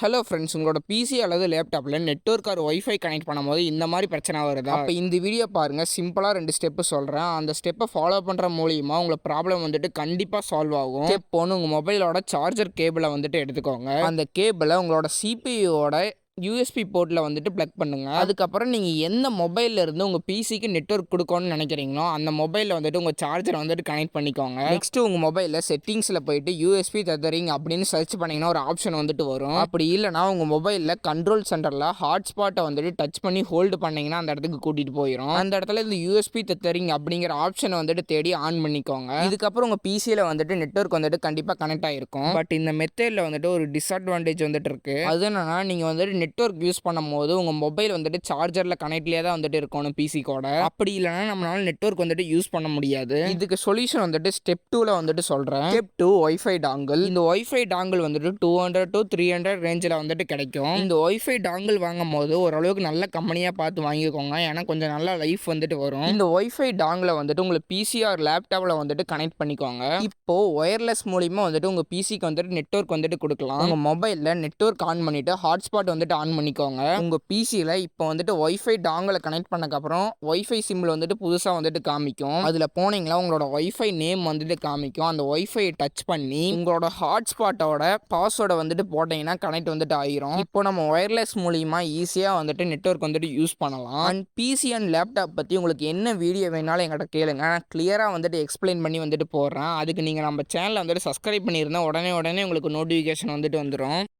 Hello friends, உங்களோட PC அல்லது லேப்டாப்பில் நெட்வொர்க் ஆர் ஒய்ஃபை கனெக்ட் பண்ணும்போது இந்த மாதிரி பிரச்சனை வருதா? அப்போ இந்த வீடியோ பாருங்கள். சிம்பிளாக 2 ஸ்டெப்பு சொல்கிறேன். அந்த ஸ்டெப்பை ஃபாலோ பண்ணுற மூலியமா உங்களுக்கு ப்ராப்ளம் வந்துட்டு கண்டிப்பாக சால்வ் ஆகும். ஸ்டெப் 1, உங்கள் மொபைலோட சார்ஜர் கேபிளை வந்துட்டு எடுத்துக்கோங்க. அந்த கேபிளை உங்களோட சிபியூவோட யூஎஸ்பி போர்ட்டில் வந்துட்டு ப்ளக் பண்ணுங்கள். அதுக்கப்புறம் நீங்கள் எந்த மொபைலில் இருந்து உங்கள் பிசிக்கு நெட்வொர்க் கொடுக்கணும்னு நினைக்கிறீங்களோ அந்த மொபைலில் வந்துட்டு உங்கள் சார்ஜரை வந்துட்டு கனெக்ட் பண்ணிக்கோங்க. நெக்ஸ்ட்டு உங்கள் மொபைலில் செட்டிங்ஸில் போயிட்டு யூஎஸ்பி டெதரிங் அப்படின்னு சர்ச் பண்ணிங்கன்னா ஒரு ஆப்ஷன் வந்துட்டு வரும். அப்படி இல்லைனா உங்கள் மொபைலில் கண்ட்ரோல் சென்டரில் ஹாட்ஸ்பாட்டை வந்துட்டு டச் பண்ணி ஹோல்டு பண்ணிங்கன்னா அந்த இடத்துக்கு கூட்டிகிட்டு போயிடும். அந்த இடத்துல இந்த யூஎஸ்பி டெதரிங் அப்படிங்கிற ஆப்ஷனை வந்துட்டு தேடி ஆன் பண்ணிக்கோங்க. இதுக்கப்புறம் உங்கள் பிசியில் வந்துட்டு நெட்வொர்க் வந்துட்டு கண்டிப்பாக கனெக்ட் ஆகிருக்கும். பட் இந்த மெத்தடில் வந்துட்டு ஒரு டிஸ்அட்வான்டேஜ் வந்துட்டு இருக்குது. அது என்னன்னா, நீங்கள் வந்துட்டு நெட்வொர்க் யூஸ் பண்ணும்போது உங்கள் மொபைல் வந்துட்டு சார்ஜரில் கனெக்ட்லேயே தான் வந்துட்டு இருக்கணும் பிசி கூட. அப்படி இல்லைனா நம்மளால நெட்வொர்க் வந்துட்டு யூஸ் பண்ண முடியாது. இதுக்கு சொல்யூஷன் வந்துட்டு ஸ்டெப் 2ல வந்துட்டு சொல்கிறேன். Step 2, wifi dongle. இந்த ஒய்ஃபை டாங்கிள் வந்துட்டு 200 to 300 ரேஞ்சில் வந்துட்டு கிடைக்கும். இந்த ஒய்ஃபை டாங்கிள் வாங்கும் போது ஓரளவுக்கு நல்ல கம்பெனியாக பார்த்து வாங்கிக்கோங்க. ஏன்னா கொஞ்சம் நல்ல லைஃப் வந்துட்டு வரும். இந்த ஒய்ஃபை டாங்கிளை வந்துட்டு உங்களுக்கு பிசி ஆர் லேப்டாப்பில் வந்துட்டு கனெக்ட் பண்ணிக்கோங்க. இப்போ ஒயர்லெஸ் மூலிமா வந்துட்டு உங்கள் பிசிக்கு வந்துட்டு நெட்வொர்க் வந்துட்டு கொடுக்கலாம். உங்கள் மொபைலில் நெட்வொர்க் ஆன் பண்ணிட்டு ஹாட்ஸ்பாட் வந்துட்டு ஆன் பண்ணிக்கோங்க. உங்கள் பிசியில் இப்போ வந்துட்டு ஒய்ஃபை டாங்கிளை கனெக்ட் பண்ணக்கப்புறம் ஒய்ஃபை சிம்பிள் வந்துட்டு புதுசாக வந்துட்டு காமிக்கும். அதில் போனீங்களா உங்களோட ஒய்ஃபை நேம் வந்துட்டு காமிக்கும். அந்த ஒய்ஃபை டச் பண்ணி உங்களோட ஹாட்ஸ்பாட்டோட பாஸ்வேர்டை வந்துட்டு போட்டிங்கன்னா கனெக்ட் வந்துட்டு ஆகிரும். இப்போ நம்ம ஒயர்லெஸ் மூலிமா ஈஸியாக வந்துட்டு நெட்வொர்க் வந்துட்டு யூஸ் பண்ணலாம். அண்ட் பிசி அண்ட் லேப்டாப் பற்றி உங்களுக்கு என்ன வீடியோ வேணாலும் என்கிட்ட கேளுங்க. நான் கிளியராக வந்துட்டு எக்ஸ்பிளைன் பண்ணி வந்துட்டு போடுறேன். அதுக்கு நீங்கள் நம்ம சேனலை வந்துட்டு சப்ஸ்கிரைப் பண்ணியிருந்தா உடனே உங்களுக்கு நோட்டிஃபிகேஷன் வந்துட்டு வந்துடும்.